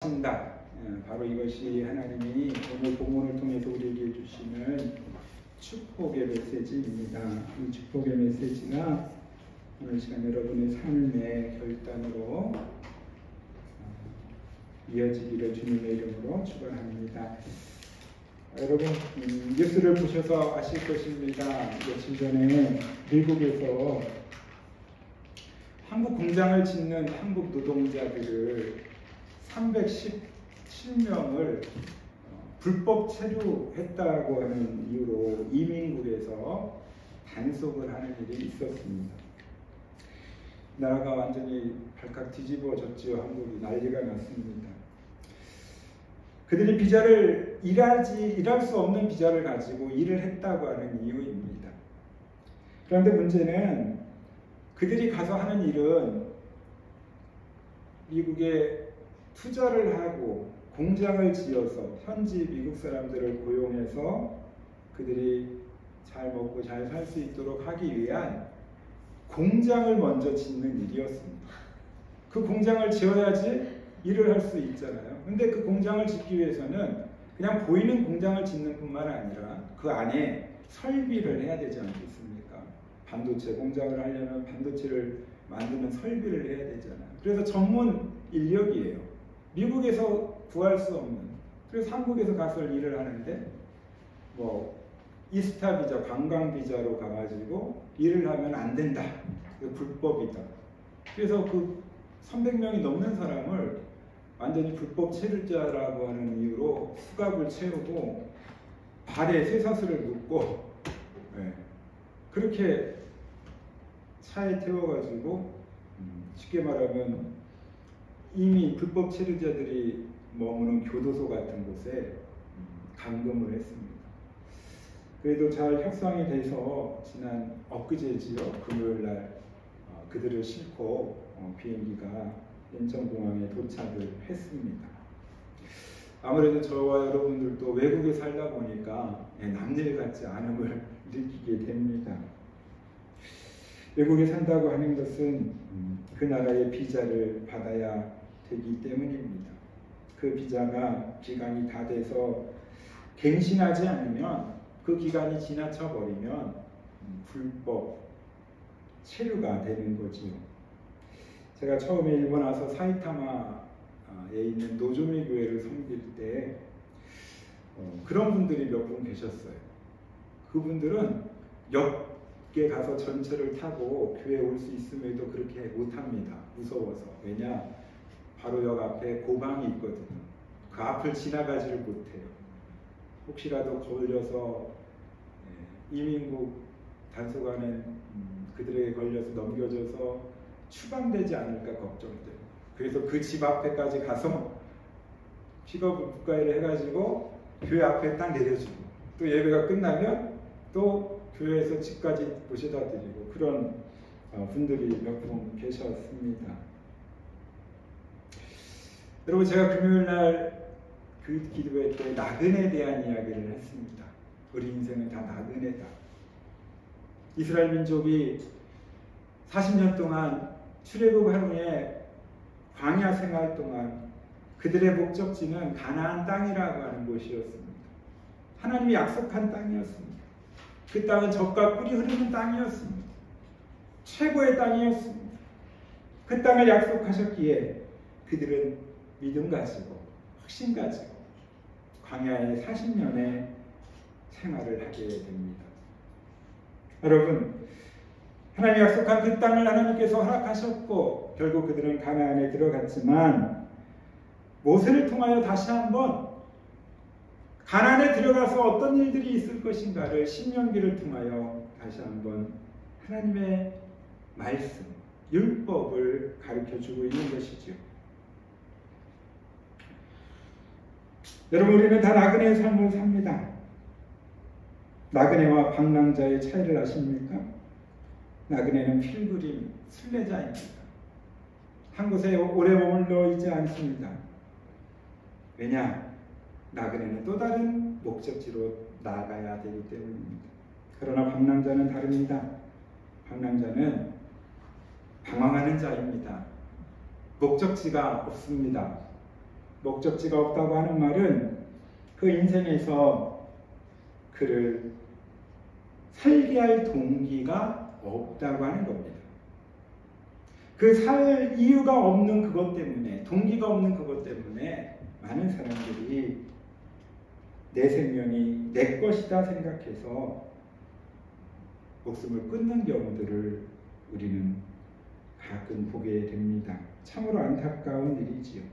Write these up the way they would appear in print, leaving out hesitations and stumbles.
바로 이것이 하나님이 오늘 본문을 통해서 우리에게 주시는 축복의 메시지입니다. 이 축복의 메시지가 오늘 시간 여러분의 삶의 결단으로 이어지기를 주님의 이름으로 축원합니다. 여러분 뉴스를 보셔서 아실 것입니다. 며칠 전에 미국에서 한국 공장을 짓는 한국 노동자들을 317명을 불법 체류했다고 하는 이유로 이민국에서 단속을 하는 일이 있었습니다. 나라가 완전히 발칵 뒤집어졌죠. 한국이 난리가 났습니다. 그들이 비자를 일할 수 없는 비자를 가지고 일을 했다고 하는 이유입니다. 그런데 문제는 그들이 가서 하는 일은 미국에 투자를 하고 공장을 지어서 현지 미국 사람들을 고용해서 그들이 잘 먹고 잘 살 수 있도록 하기 위한 공장을 먼저 짓는 일이었습니다. 그 공장을 지어야지 일을 할 수 있잖아요. 근데 그 공장을 짓기 위해서는 그냥 보이는 공장을 짓는 뿐만 아니라 그 안에 설비를 해야 되지 않겠습니까? 반도체 공장을 하려면 반도체를 만드는 설비를 해야 되잖아요. 그래서 전문 인력이에요. 미국에서 구할 수 없는. 그래서 한국에서 가서 일을 하는데 이스타 비자, 관광 비자로 가가지고 일을 하면 안 된다. 불법이다. 그래서 그 300명이 넘는 사람을 완전히 불법 체류자라고 하는 이유로 수갑을 채우고 발에 쇠사슬을 묶고 그렇게 차에 태워가지고 쉽게 말하면 이미 불법 체류자들이 머무는 교도소 같은 곳에 감금을 했습니다. 그래도 잘 협상이 돼서 지난 엊그제지요. 금요일날 그들을 싣고 비행기가 인천공항에 도착을 했습니다. 아무래도 저와 여러분들도 외국에 살다 보니까 남일 같지 않음을 느끼게 됩니다. 외국에 산다고 하는 것은 그 나라의 비자를 받아야 되기 때문입니다. 그 비자가 기간이 다 돼서 갱신하지 않으면 그 기간이 지나쳐 버리면 불법 체류가 되는 거지요. 제가 처음에 일본 와서 사이타마에 있는 노조미 교회를 섬길 때 그런 분들이 몇 분 계셨어요. 그분들은 역에 가서 전철을 타고 교회에 올 수 있음에도 그렇게 못합니다. 무서워서. 왜냐? 바로 역 앞에 고방이 있거든요. 그 앞을 지나가지를 못해요. 혹시라도 걸려서 이민국 단속하는 그들에게 걸려서 넘겨져서 추방되지 않을까 걱정돼요. 그래서 그 집 앞에까지 가서 픽업을 국가일을 해가지고 교회 앞에 딱 내려주고 또 예배가 끝나면 또 교회에서 집까지 모셔다 드리고 그런 분들이 몇 분 계셨습니다. 여러분 제가 금요일날 그 기도회 때 나그네에 대한 이야기를 했습니다. 우리 인생은 다 나그네다. 이스라엘 민족이 40년 동안 출애굽한 후에 광야 생활 동안 그들의 목적지는 가나안 땅이라고 하는 곳이었습니다. 하나님이 약속한 땅이었습니다. 그 땅은 젖과 꿀이 흐르는 땅이었습니다. 최고의 땅이었습니다. 그 땅을 약속하셨기에 그들은 믿음 가지고 확신 가지고 광야의 40년의 생활을 하게 됩니다. 여러분 하나님 약속한 그 땅을 하나님께서 허락하셨고 결국 그들은 가나안에 들어갔지만 모세를 통하여 다시 한번 가나안에 들어가서 어떤 일들이 있을 것인가를 신명기를 통하여 다시 한번 하나님의 말씀, 율법을 가르쳐주고 있는 것이죠. 여러분 우리는 다 나그네의 삶을 삽니다. 나그네와 방랑자의 차이를 아십니까? 나그네는 필그림, 순례자입니다. 한 곳에 오래 머물러 있지 않습니다. 왜냐? 나그네는 또 다른 목적지로 나아가야 되기 때문입니다. 그러나 방랑자는 다릅니다. 방랑자는 방황하는 자입니다. 목적지가 없습니다. 목적지가 없다고 하는 말은 그 인생에서 그를 살게 할 동기가 없다고 하는 겁니다. 그 살 이유가 없는 그것 때문에, 동기가 없는 그것 때문에 많은 사람들이 내 생명이 내 것이다 생각해서 목숨을 끊는 경우들을 우리는 가끔 보게 됩니다. 참으로 안타까운 일이지요.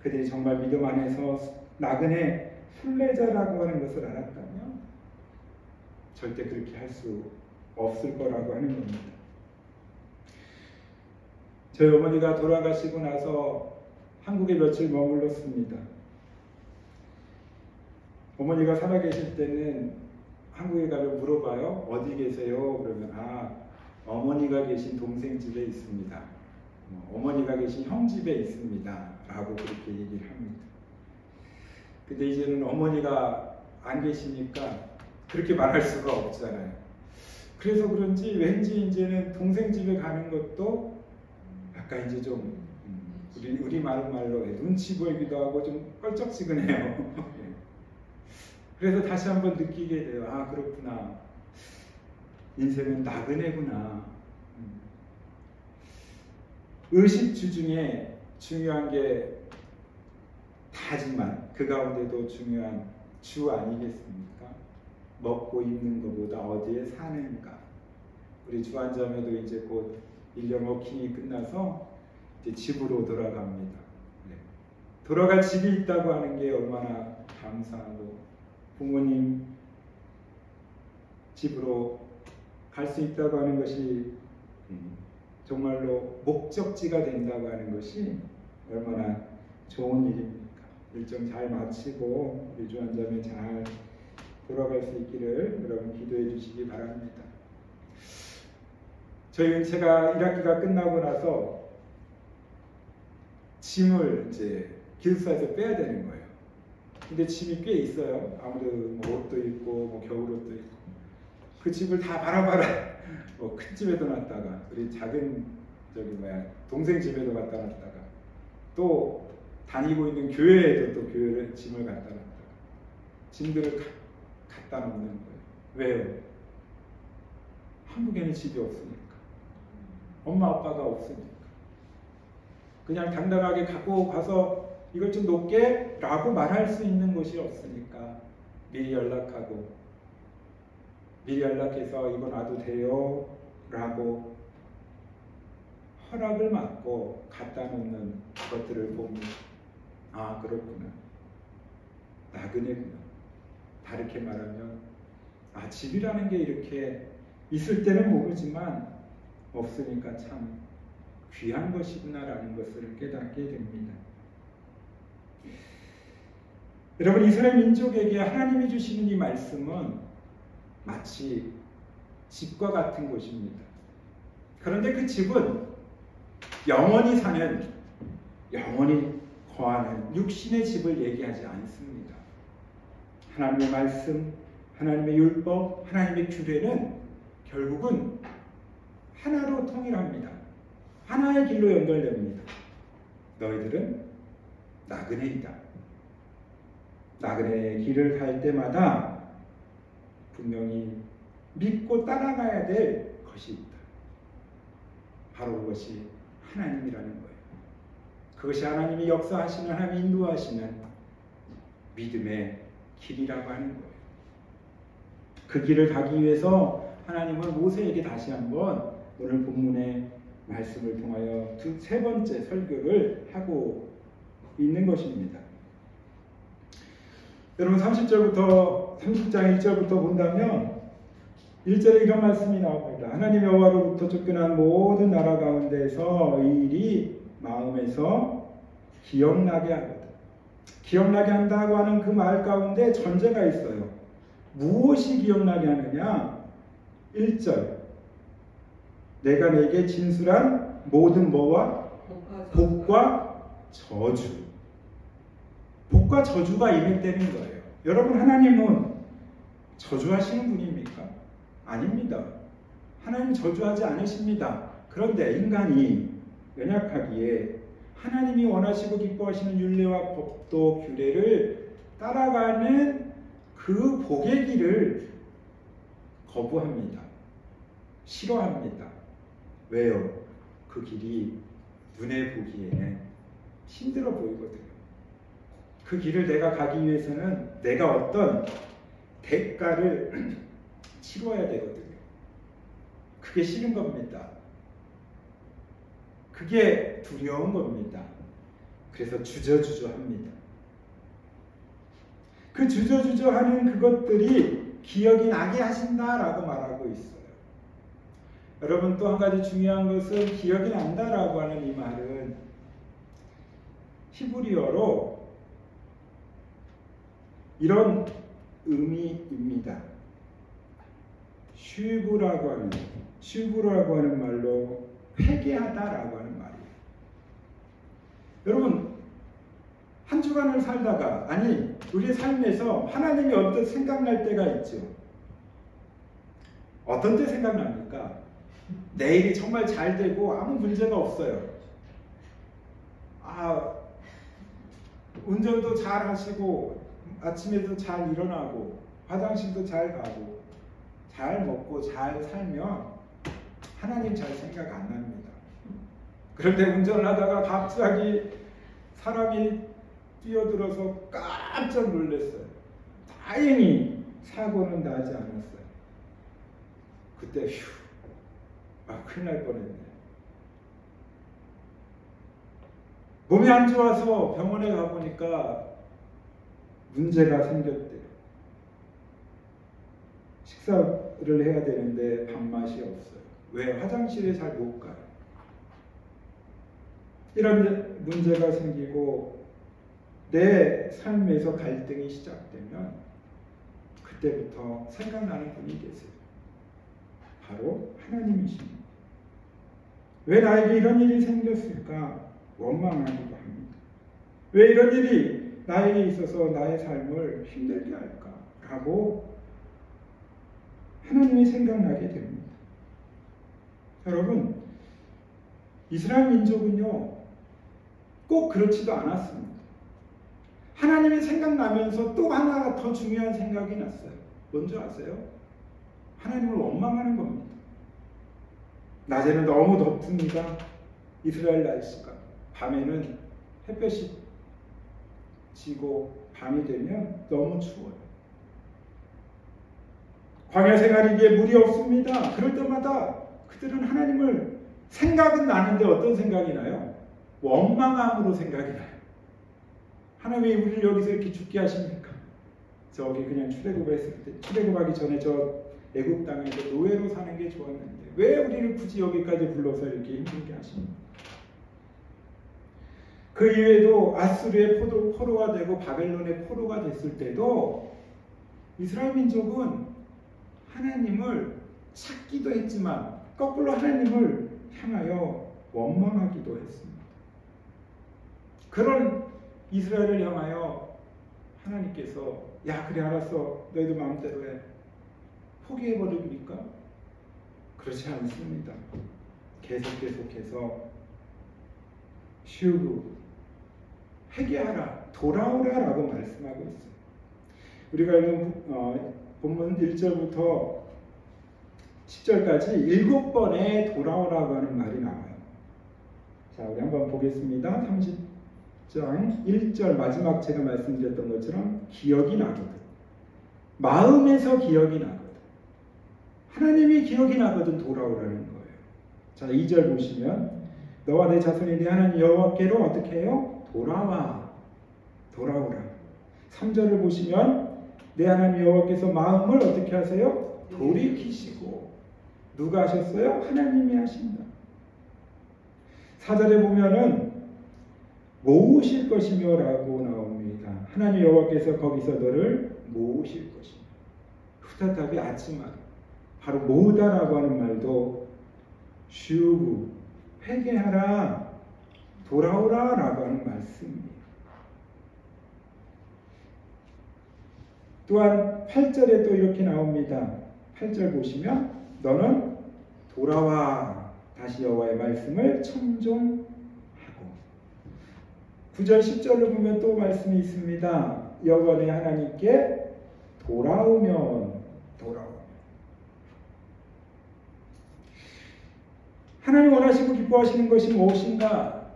그들이 정말 믿음 안에서 나그네 순례자라고 하는 것을 알았다면 절대 그렇게 할 수 없을 거라고 하는 겁니다. 저희 어머니가 돌아가시고 나서 한국에 며칠 머물렀습니다. 어머니가 살아계실 때는 한국에 가면 물어봐요. 어디 계세요? 그러면 어머니가 계신 동생 집에 있습니다. 어머니가 계신 형 집에 있습니다. 라고 그렇게 얘기를 합니다. 근데 이제는 어머니가 안 계시니까 그렇게 말할 수가 없잖아요. 그래서 그런지 왠지 이제는 동생 집에 가는 것도 약간 이제 좀 우리 말로 눈치 보이기도 하고 좀 껄쩍지근해요. 그래서 다시 한번 느끼게 돼요. 그렇구나. 인생은 나그네구나. 의식주 중에 중요한 게 다지만 그 가운데도 중요한 주 아니겠습니까? 먹고 입는 것보다 어디에 사는가. 우리 주한자매도 이제 곧 1년 워킹이 끝나서 이제 집으로 돌아갑니다. 돌아갈 집이 있다고 하는 게 얼마나 감사하고 부모님 집으로 갈 수 있다고 하는 것이 정말로 목적지가 된다고 하는 것이 얼마나 좋은 일입니까? 일정 잘 마치고 우리 주한자매 잘 돌아갈 수 있기를 여러분 기도해 주시기 바랍니다. 저희 은채가 1학기가 끝나고 나서 짐을 이제 기숙사에서 빼야 되는 거예요. 근데 짐이 꽤 있어요. 아무래도 옷도 있고 겨울옷도 있고 그 집을 다 바라바라 큰 집에도 놨다가 우리 작은 동생 집에도 갖다 놨다가 또 다니고 있는 교회에도 또 교회를 짐을 갖다 놨다가 짐들을 갖다 놓는 거예요. 왜요? 한국에는 집이 없으니까. 엄마 아빠가 없으니까. 그냥 당당하게 갖고 가서 이걸 좀 놓게 라고 말할 수 있는 곳이 없으니까 미리 연락해서 이거 놔도 돼요? 라고 허락을 받고 갖다 놓는 것들을 보면 그렇구나. 나그네구나. 다르게 말하면 집이라는 게 이렇게 있을 때는 모르지만 없으니까 참 귀한 것이구나라는 것을 깨닫게 됩니다. 여러분, 이스라엘 민족에게 하나님이 주시는 이 말씀은 마치 집과 같은 곳입니다. 그런데 그 집은 영원히 사는, 영원히 거하는 육신의 집을 얘기하지 않습니다. 하나님의 말씀, 하나님의 율법, 하나님의 규례는 결국은 하나로 통일합니다. 하나의 길로 연결됩니다. 너희들은 나그네이다. 나그네의 길을 갈 때마다 분명히 믿고 따라가야 될 것이 있다. 바로 그것이 하나님이라는 거예요. 그것이 하나님이 역사하시는, 하나님이 인도하시는 믿음의 길이라고 하는 거예요. 그 길을 가기 위해서 하나님은 모세에게 다시 한번 오늘 본문의 말씀을 통하여 세 번째 설교를 하고 있는 것입니다. 여러분 30장 1절부터 본다면 1절에 이런 말씀이 나옵니다. 하나님 여호와로부터 쫓겨난 모든 나라 가운데서 이 일이 마음에서 기억나게 하거든. 기억나게 한다고 하는 그 말 가운데 전제가 있어요. 무엇이 기억나게 하느냐? 1절 내가 내게 진술한 모든 뭐와? 복과 저주. 복과 저주가 임했다는 거예요. 여러분, 하나님은 저주하시는 분입니까? 아닙니다. 하나님 저주하지 않으십니다. 그런데 인간이 연약하기에 하나님이 원하시고 기뻐하시는 율례와 법도 규례를 따라가는 그 복의 길을 거부합니다. 싫어합니다. 왜요? 그 길이 눈에 보기에는 힘들어 보이거든요. 그 길을 내가 가기 위해서는 내가 어떤 대가를 치러야 되거든요. 그게 싫은 겁니다. 그게 두려운 겁니다. 그래서 주저주저합니다. 그 주저주저하는 그것들이 기억이 나게 하신다라고 말하고 있어요. 여러분, 또 한 가지 중요한 것은 기억이 난다라고 하는 이 말은 히브리어로 이런 의미입니다. 슈브라고 하는 말로 회개하다라고 하는 말이에요. 여러분, 한 주간을 살다가, 아니 우리의 삶에서 하나님이 어떤 생각날 때가 있죠. 어떤 때 생각납니까? 내일이 정말 잘 되고 아무 문제가 없어요. 운전도 잘 하시고 아침에도 잘 일어나고 화장실도 잘 가고 잘 먹고 잘 살면 하나님 잘 생각 안 납니다. 그런데 운전을 하다가 갑자기 사람이 뛰어들어서 깜짝 놀랐어요. 다행히 사고는 나지 않았어요. 그때 큰일 날 뻔했네. 몸이 안 좋아서 병원에 가보니까 문제가 생겼대요. 식사를 해야 되는데 밥맛이 없어요. 왜? 화장실에 잘 못 가요. 이런 문제가 생기고 내 삶에서 갈등이 시작되면 그때부터 생각나는 분이 계세요. 바로 하나님이십니다. 왜 나에게 이런 일이 생겼을까? 원망하기도 합니다. 왜 이런 일이 나에게 있어서 나의 삶을 힘들게 할까? 라고 하나님이 생각나게 됩니다. 여러분, 이스라엘 민족은요, 꼭 그렇지도 않았습니다. 하나님이 생각나면서 또 하나가 더 중요한 생각이 났어요. 뭔지 아세요? 하나님을 원망하는 겁니다. 낮에는 너무 덥습니다. 이스라엘 날씨가. 밤에는 햇볕이 지고 밤이 되면 너무 추워요. 광야 생활이기에 물이 없습니다. 그럴 때마다 그들은 하나님을 생각은 나는데 어떤 생각이 나요? 원망함으로 생각이 나요. 하나님이 우리를 여기서 이렇게 죽게 하십니까? 저기 그냥 출애굽했을 때, 출애굽하기 전에 저 애굽 땅에서 노예로 사는 게 좋았는데 왜 우리를 굳이 여기까지 불러서 이렇게 힘들게 하십니까? 그 이외에도 아수르의 포로가 되고 바벨론의 포로가 됐을 때도 이스라엘 민족은 하나님을 찾기도 했지만 거꾸로 하나님을 향하여 원망하기도 했습니다. 그런 이스라엘을 향하여 하나님께서 야 그래 알았어 너희들 마음대로 해 포기해버립니까? 그렇지 않습니다. 계속해서 슈브 회개하라 돌아오라 라고 말씀하고 있어요. 우리가 읽은 본문 1절부터 10절까지 7번의 돌아오라고 하는 말이 나와요. 자, 우리 한번 보겠습니다. 30장 1절 마지막 제가 말씀드렸던 것처럼 기억이 나거든. 마음에서 기억이 나거든. 하나님이 기억이 나거든 돌아오라는 거예요. 자, 2절 보시면 너와 내 자손이 내 하나님 여호와께로 어떻게 해요? 돌아오라. 3절을 보시면 내 하나님 여호와께서 마음을 어떻게 하세요? 돌이키시고 누가 하셨어요? 하나님이 하신다. 4절에 보면은 모으실 것이며 라고 나옵니다. 하나님 여호와께서 거기서 너를 모으실 것이며 후다답이 아침마다 바로 모으다라고 하는 말도 슈브 회개하라 돌아오라 라고 하는 말씀입니다. 또한 8절에 또 이렇게 나옵니다. 8절 보시면 너는 돌아와 다시 여호와의 말씀을 청종하고 9절 10절로 보면 또 말씀이 있습니다. 영원히 하나님께 돌아오면 하나님 원하시고 기뻐하시는 것이 무엇인가?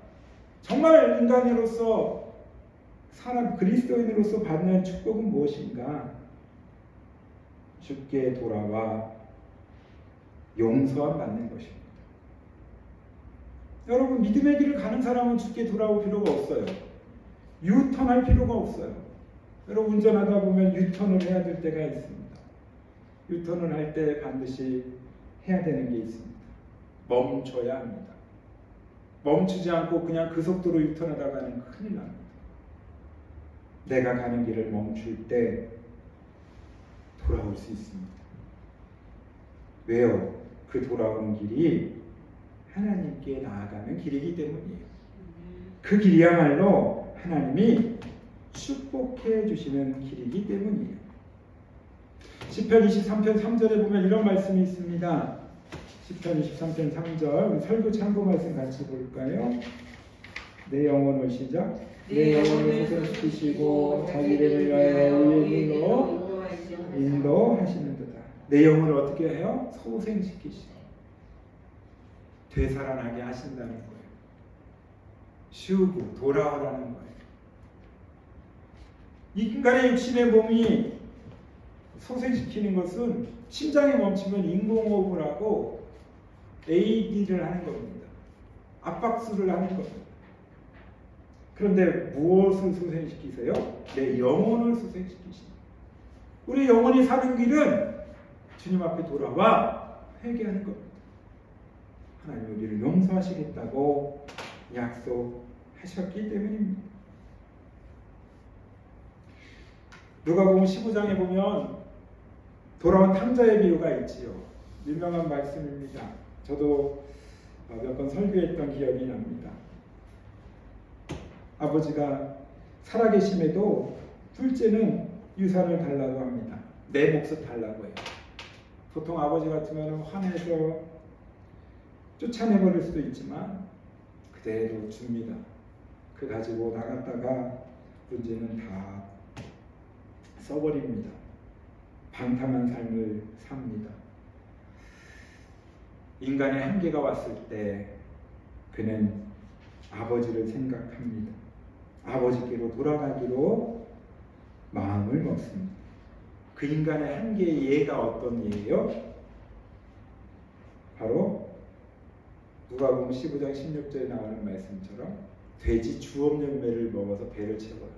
정말 인간으로서 사람 그리스도인으로서 받는 축복은 무엇인가? 주께 돌아와 용서함 받는 것입니다. 여러분, 믿음의 길을 가는 사람은 주께 돌아올 필요가 없어요. 유턴할 필요가 없어요. 여러분, 운전하다 보면 유턴을 해야 될 때가 있습니다. 유턴을 할 때 반드시 해야 되는 게 있습니다. 멈춰야 합니다. 멈추지 않고 그냥 그 속도로 유턴하다가는 큰일 납니다. 내가 가는 길을 멈출 때 돌아올 수 있습니다. 왜요? 그 돌아오는 길이 하나님께 나아가는 길이기 때문이에요. 그 길이야말로 하나님이 축복해 주시는 길이기 때문이에요. 시편 23편 3절에 보면 이런 말씀이 있습니다. 시편 23편 3절 설교 참고 말씀 같이 볼까요? 내 영혼을 시작. 내 영혼을 소생시키시고 자기를 위하여 의의 길로 인도하시는도다. 내 영혼을 어떻게 해요? 소생시키시고 되살아나게 하신다는 거예요. 쉬우고 돌아오라는 거예요. 인간의 육신의 몸이 소생시키는 것은 심장이 멈추면 인공호흡을 하고 AED를 하는 겁니다. 압박수를 하는 겁니다. 그런데 무엇을 소생시키세요? 내 영혼을 소생시키십니다. 우리 영혼이 사는 길은 주님 앞에 돌아와 회개하는 겁니다. 하나님 우리를 용서하시겠다고 약속하셨기 때문입니다. 누가복음 15장에 보면 돌아온 탕자의 비유가 있지요. 유명한 말씀입니다. 저도 몇 번 설교했던 기억이 납니다. 아버지가 살아계심에도 둘째는 유산을 달라고 합니다. 내 몫을 달라고 해요. 보통 아버지 같으면 화내서 쫓아내버릴 수도 있지만 그대로 줍니다. 그 가지고 나갔다가 문제는 다 써버립니다. 방탕한 삶을 삽니다. 인간의 한계가 왔을 때 그는 아버지를 생각합니다. 아버지께로 돌아가기로 마음을 먹습니다. 그 인간의 한계의 예가 어떤 예예요? 바로 누가복음 15장 16절에 나오는 말씀처럼 돼지 주업 열매를 먹어서 배를 채워요.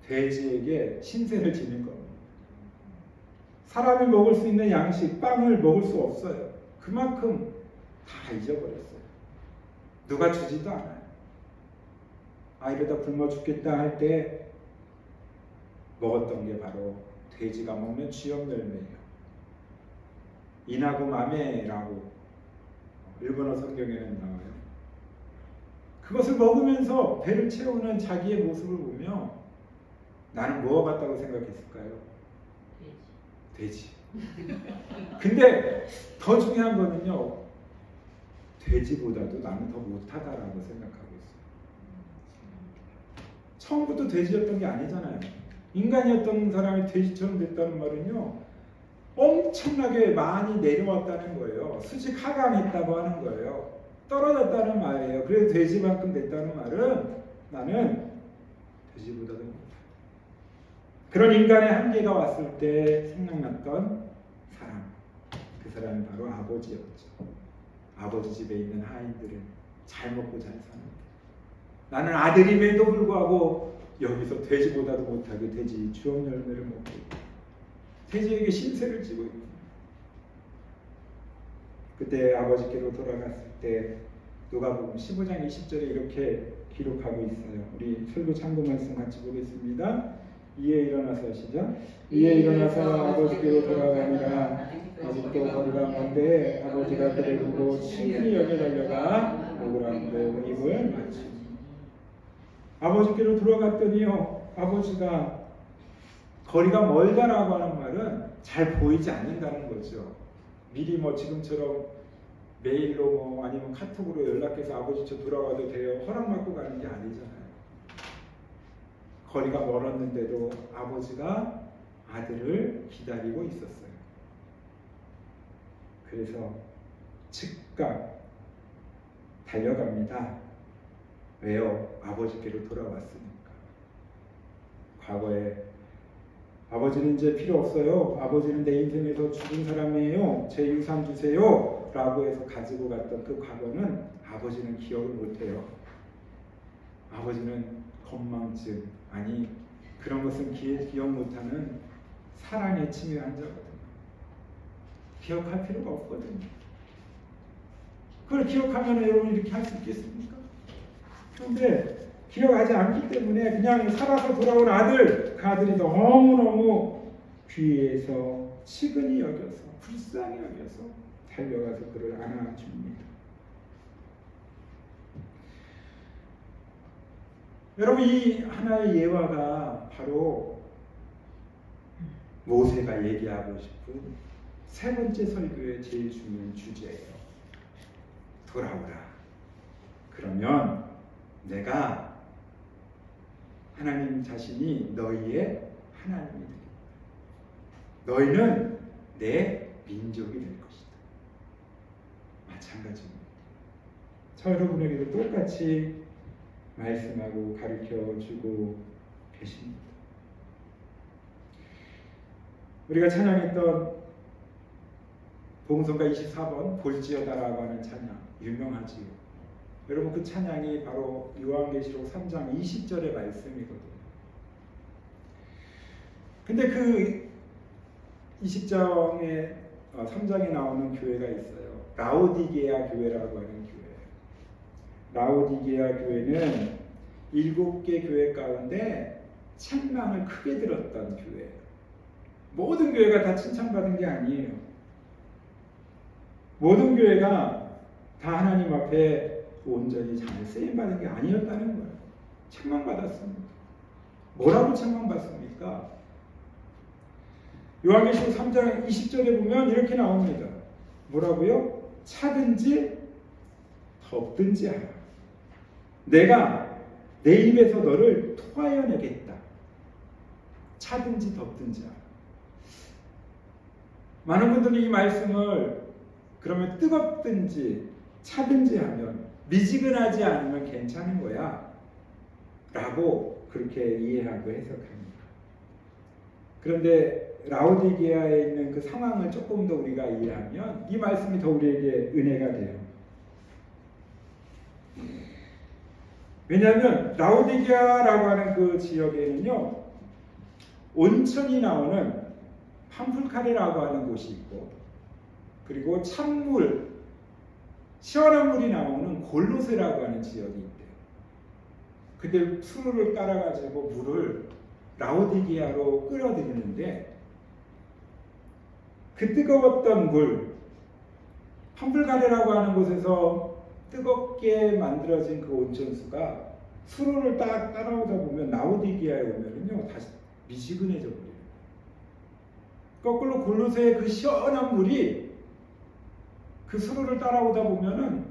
돼지에게 신세를 지는 겁니다. 사람이 먹을 수 있는 양식, 빵을 먹을 수 없어요. 그만큼 다 잊어버렸어요. 누가 주지도 않아요. 이러다 굶어 죽겠다 할 때 먹었던 게 바로 돼지가 먹는 쥐업 열매예요. 이나고 마메라고 일본어 성경에는 나와요. 그것을 먹으면서 배를 채우는 자기의 모습을 보며 나는 무엇 같다고 생각했을까요? 돼지. 근데 더 중요한 거는요, 돼지보다도 나는 더 못하다라고 생각하고 있어요. 처음부터 돼지였던 게 아니잖아요. 인간이었던 사람이 돼지처럼 됐다는 말은요, 엄청나게 많이 내려왔다는 거예요. 수직 하강했다고 하는 거예요. 떨어졌다는 말이에요. 그래서 돼지만큼 됐다는 말은 나는 돼지보다도 못하다. 그런 인간의 한계가 왔을 때 생각났던 사람, 그 사람이 바로 아버지였죠. 아버지 집에 있는 하인들은 잘 먹고 잘 삽니다. 나는 아들임에도 불구하고 여기서 돼지보다도 못하게 돼지 주업 열매를 먹고 돼지에게 신세를 지고 있습니다. 그때 아버지께로 돌아갔을 때 누가복음 15장 20절에 이렇게 기록하고 있어요. 우리 설교 참고 말씀 같이 보겠습니다. 이에 일어나서 시작. 이에 일어나서 아버지께로 돌아가니라. 아직도 거리가 먼데 아버지가 그를 보고 친히 여겨 달려가 목을 안고 입을 맞추니. 아버지께로 돌아갔더니요, 아버지가 거리가 멀다라고 하는 말은 잘 보이지 않는다는 거죠. 미리 지금처럼 메일로 아니면 카톡으로 연락해서 아버지 저 돌아와도 돼요 허락받고 가는 게 아니잖아요. 거리가 멀었는데도 아버지가 아들을 기다리고 있었어요. 그래서 즉각 달려갑니다. 왜요? 아버지께로 돌아왔으니까. 과거에 아버지는 이제 필요 없어요. 아버지는 내 인생에서 죽은 사람이에요. 제 유산 주세요. 라고 해서 가지고 갔던 그 과거는 아버지는 기억을 못해요. 아버지는 건망증, 아니 그런 것은 기억 못하는 사랑에 침해 환자거든요. 기억할 필요가 없거든요. 그걸 기억하면 여러분 이렇게 할 수 있겠습니까? 그런데 기억하지 않기 때문에 그냥 살아서 돌아온 아들, 그 아들이 너무너무 귀해서 치근히 여겨서 불쌍히 여겨서 달려가서 그를 안아줍니다. 여러분, 이 하나의 예화가 바로 모세가 얘기하고 싶은 세 번째 설교의 제일 중요한 주제예요. 돌아오라. 그러면 내가 하나님 자신이 너희의 하나님이 되겠다. 너희는 내 민족이 될 것이다. 마찬가지입니다. 저 여러분에게도 똑같이 말씀하고 가르쳐주고 계십니다. 우리가 찬양했던 복음성가 24번 볼지어다라고 하는 찬양 유명하지요. 여러분, 그 찬양이 바로 요한계시록 3장 20절의 말씀이거든요. 근데 그 20장에 3장에 나오는 교회가 있어요. 라오디게아 교회라고 하는 교회예요. 라오디게아 교회는 7개 교회 가운데 책망을 크게 들었던 교회예요. 모든 교회가 다 칭찬받은 게 아니에요. 모든 교회가 다 하나님 앞에 온전히 잘 쓰임받은 게 아니었다는 거예요. 책망받았습니다. 뭐라고 책망받습니까? 요한계시록 3장 20절에 보면 이렇게 나옵니다. 뭐라고요? 차든지 덥든지 하라. 내가 내 입에서 너를 토하여 내겠다. 차든지 덥든지 하라. 많은 분들이 이 말씀을 그러면 뜨겁든지 차든지 하면 미지근하지 않으면 괜찮은 거야 라고 그렇게 이해하고 해석합니다. 그런데 라오디게아에 있는 그 상황을 조금 더 우리가 이해하면 이 말씀이 더 우리에게 은혜가 돼요. 왜냐하면 라오디게아라고 하는 그 지역에는요, 온천이 나오는 팜풀카레라고 하는 곳이 있고, 그리고 찬물, 시원한 물이 나오는 골로세라고 하는 지역이 있대요. 근데 수로를 깔아가지고 물을 라오디게아로 끌어들이는데 그 뜨거웠던 물, 팜풀카레라고 하는 곳에서 뜨겁게 만들어진 그 온천수가 수로를 딱 따라오다 보면 라오디게아에 오면은요 다시 미지근해져 버려요. 거꾸로 골로새의 그 시원한 물이 그 수로를 따라오다 보면은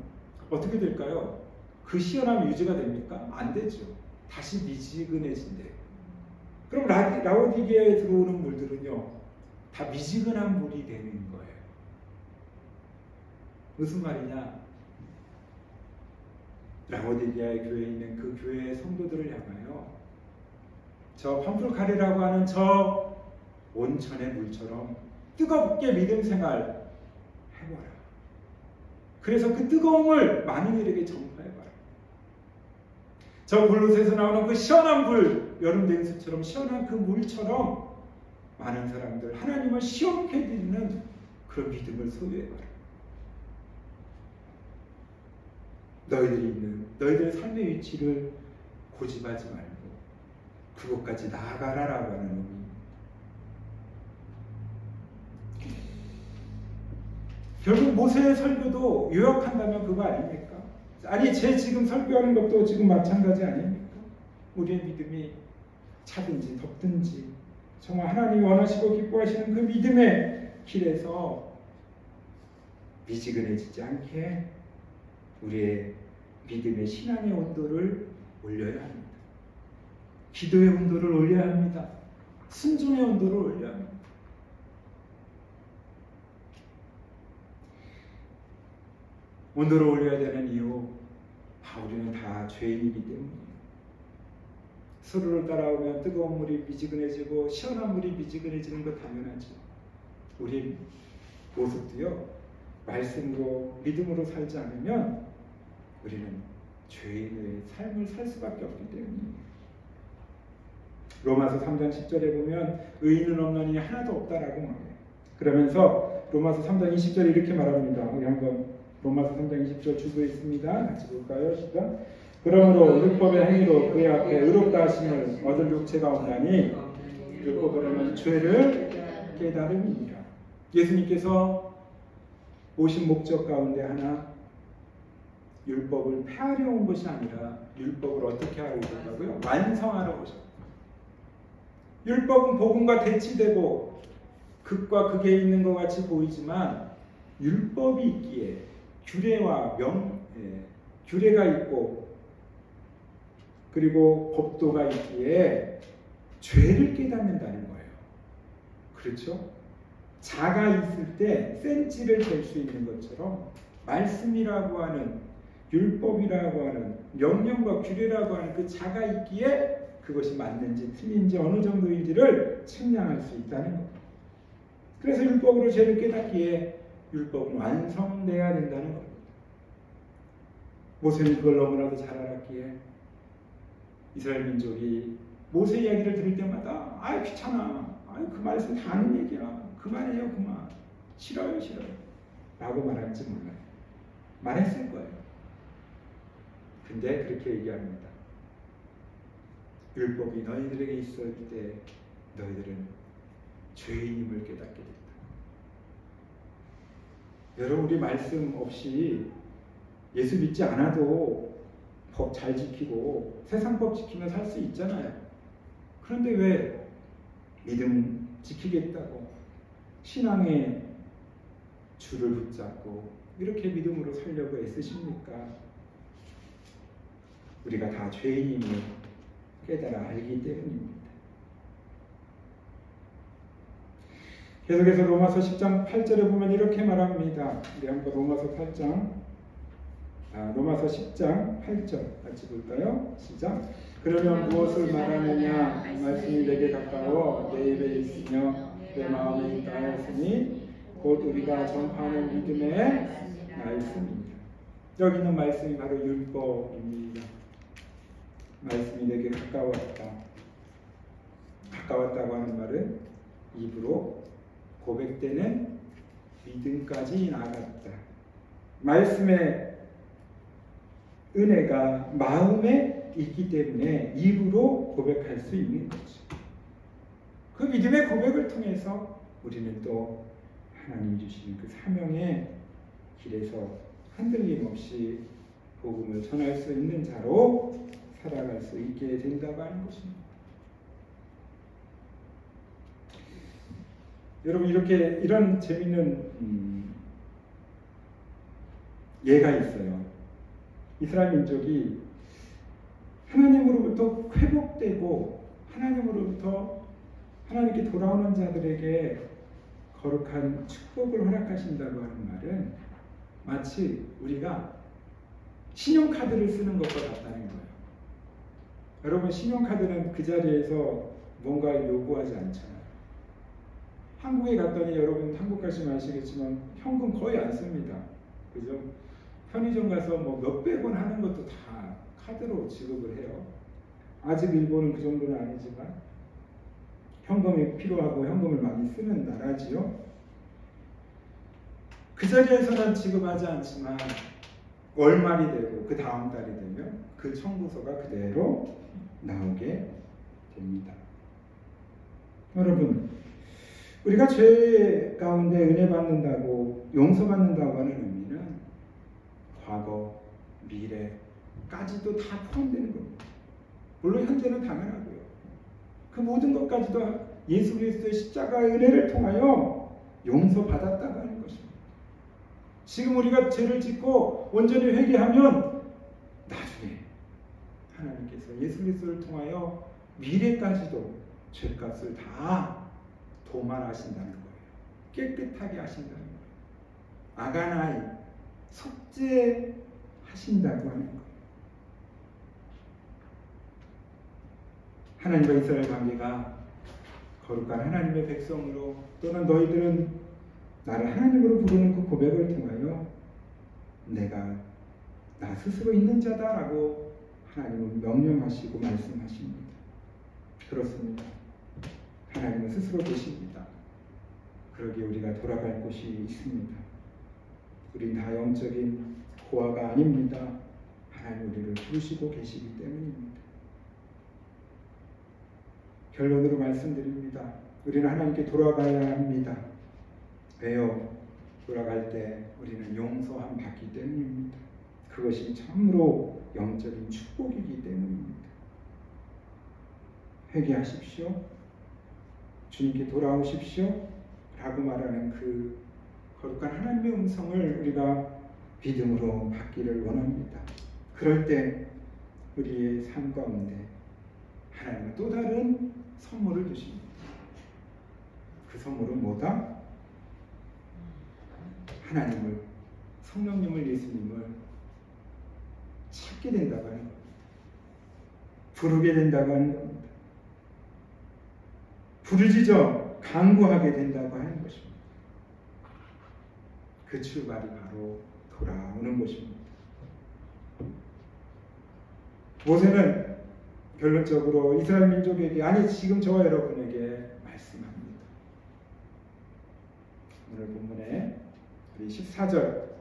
어떻게 될까요? 그 시원함이 유지가 됩니까? 안 되죠. 다시 미지근해진대요. 그럼 라오디게아에 들어오는 물들은요 다 미지근한 물이 되는 거예요. 무슨 말이냐? 라오디게아의 교회에 있는 그 교회의 성도들을 향하여 저 팜풀카레라고 하는 저 온천의 물처럼 뜨겁게 믿음 생활 해봐라. 그래서 그 뜨거움을 많은 이들에게 전파해봐라. 저 골로새에서 나오는 그 시원한 물, 여름 냉수처럼 시원한 그 물처럼 많은 사람들 하나님을 시원케 해드리는 그런 믿음을 소유해봐라. 너희들이 있는 너희들의 삶의 위치를 고집하지 말고 그곳까지 나아가라라고 하는 의미입니다. 결국 모세의 설교도 요약한다면 그거 아닙니까? 아니 제 지금 설교하는 것도 지금 마찬가지 아닙니까? 우리의 믿음이 차든지 덥든지 정말 하나님이 원하시고 기뻐하시는 그 믿음의 길에서 미지근해지지 않게 우리의 믿음의 신앙의 온도를 올려야 합니다. 기도의 온도를 올려야 합니다. 순종의 온도를 올려야 합니다. 온도를 올려야 되는 이유, 우리는 다 죄인이기 때문이에요. 서로를 따라오면 뜨거운 물이 미지근해지고 시원한 물이 미지근해지는 거 당연하죠. 우리 모습도요, 말씀으로 믿음으로 살지 않으면 우리는 죄인의 삶을 살 수밖에 없기 때문이에요. 로마서 3장 10절에 보면 의인은 없나니 하나도 없다라고 말해요. 그러면서 로마서 3장 20절에 이렇게 말합니다. 우리 한번 로마서 3장 20절 주부에 있습니다. 같이 볼까요? 시작. 그러므로 율법의 행위로 그의 앞에 의롭다 하심을 얻을 육체가 없나니 율법으로는 죄를 깨달음이니라. 예수님께서 오신 목적 가운데 하나, 율법을 폐하려 온 것이 아니라 율법을 어떻게 하러 오셨다고요? 완성하러 오셨다. 율법은 복음과 대치되고 극과 극에 있는 것 같이 보이지만 율법이 있기에 규례가 있고 그리고 법도가 있기에 죄를 깨닫는다는 거예요. 그렇죠? 자가 있을 때 센치를 잴 수 있는 것처럼 말씀이라고 하는 율법이라고 하는 명령과 규례라고 하는 그 자가 있기에 그것이 맞는지 틀린지 어느 정도인지를 측량할 수 있다는 겁니다. 그래서 율법으로 죄를 깨닫기에 율법은 완성돼야 된다는 겁니다. 모세는 그걸 너무나도 잘 알았기에 이스라엘 민족이 모세 이야기를 들을 때마다 귀찮아, 그 말씀 다 아는 얘기야, 그만해요, 그만, 싫어요 라고 말할지 몰라요. 말했을 거예요. 근데 그렇게 얘기합니다. 율법이 너희들에게 있을 때 너희들은 죄인임을 깨닫게 된다. 여러분, 우리 말씀 없이 예수 믿지 않아도 법 잘 지키고 세상법 지키며 살 수 있잖아요. 그런데 왜 믿음 지키겠다고 신앙의 줄을 붙잡고 이렇게 믿음으로 살려고 애쓰십니까? 우리가 다 죄인임을 깨달아 알기 때문입니다. 계속해서 로마서 10장 8절에 보면 이렇게 말합니다. 우리 한번 로마서 10장 8절 같이 볼까요? 시작. 그러면 무엇을 말하느냐? 말씀이 내게 가까워 내 입에 있으며 내 마음에 있다 하였으니 곧 우리가 전파하는 믿음의 말씀입니다. 여기 있는 말씀이 바로 율법입니다. 말씀이 내게 가까웠다. 가까웠다고 하는 말은 입으로 고백되는 믿음까지 나아갔다. 말씀의 은혜가 마음에 있기 때문에 입으로 고백할 수 있는 거죠. 그 믿음의 고백을 통해서 우리는 또 하나님 주시는 그 사명의 길에서 흔들림 없이 복음을 전할 수 있는 자로 살아갈 수 있게 된다고 하는 것입니다. 여러분, 이런 재밌는 예가 있어요. 이스라엘 민족이 하나님으로부터 회복되고 하나님께 돌아오는 자들에게 거룩한 축복을 허락하신다고 하는 말은 마치 우리가 신용카드를 쓰는 것과 같다는 거예요. 여러분, 신용카드는 그 자리에서 뭔가를 요구하지 않잖아요. 한국에 갔더니 여러분 한국 가시면 아시겠지만 현금 거의 안 씁니다. 그죠? 편의점 가서 뭐 몇백 원 하는 것도 다 카드로 지급을 해요. 아직 일본은 그 정도는 아니지만 현금이 필요하고 현금을 많이 쓰는 나라지요. 그 자리에서는 지급하지 않지만 월말이 되고 그 다음 달이 되면 그 청구서가 그대로 나오게 됩니다. 여러분, 우리가 죄 가운데 은혜 받는다고 용서받는다고 하는 의미는 과거, 미래까지도 다 포함되는 겁니다. 물론 현재는 당연하고요. 그 모든 것까지도 예수 그리스도의 십자가의 은혜를 통하여 용서받았다고 하는 것입니다. 지금 우리가 죄를 짓고 온전히 회개하면 나중에 하나님께서 예수 그리스도를 통하여 미래까지도 죄값을 다 도말하신다는 거예요. 깨끗하게 하신다는 거예요. 아가나이, 속죄하신다고 하는 거예요. 하나님과 이스라엘 관계가 거룩한 하나님의 백성으로, 또는 너희들은 나를 하나님으로 부르는 그 고백을 통하여 내가 나 스스로 있는 자다라고 하나님은 명령하시고 말씀하십니다. 그렇습니다. 하나님은 스스로 계십니다. 그러기에 우리가 돌아갈 곳이 있습니다. 우린 다 영적인 고아가 아닙니다. 하나님 우리를 부르시고 계시기 때문입니다. 결론으로 말씀드립니다. 우리는 하나님께 돌아가야 합니다. 왜요? 돌아갈 때 우리는 용서함 받기 때문입니다. 그것이 참으로 영적인 축복이기 때문입니다. 회개하십시오. 주님께 돌아오십시오. 라고 말하는 그 거룩한 하나님의 음성을 우리가 믿음으로 받기를 원합니다. 그럴 때 우리의 삶 가운데 하나님은 또 다른 선물을 주십니다. 그 선물은 뭐다? 하나님을, 성령님을, 예수님을 찾게 된다고 하는 겁니다. 부르게 된다고 하는 겁니다. 부르짖어 간구하게 된다고 하는 것입니다. 그 출발이 바로 돌아오는 것입니다. 모세는 결론적으로 이스라엘 민족에게, 아니 지금 저와 여러분에게 말씀합니다. 오늘 본문에 우리 14절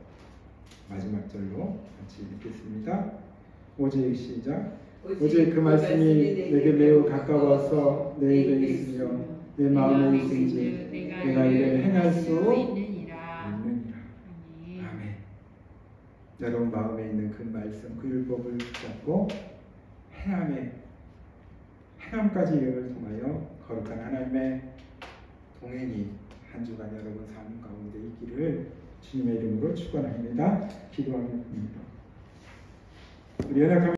마지막 절로 같이 읽겠습니다. 오직 시작. 오직 그 말씀이 내게 매우 가까워서 내 입에 있으며 내 마음에 있은지 내가 이를 행할 수 있느니라. 아멘. 여러분 마음에 있는 그 말씀, 그 율법을 붙잡고 행함까지 이름을 통하여 거룩한 하나님의 동행이 한 주간 여러분 삶 가운데 있기를 주님의 이름으로 축원합니다. 기도하겠습니다. 우리 연약함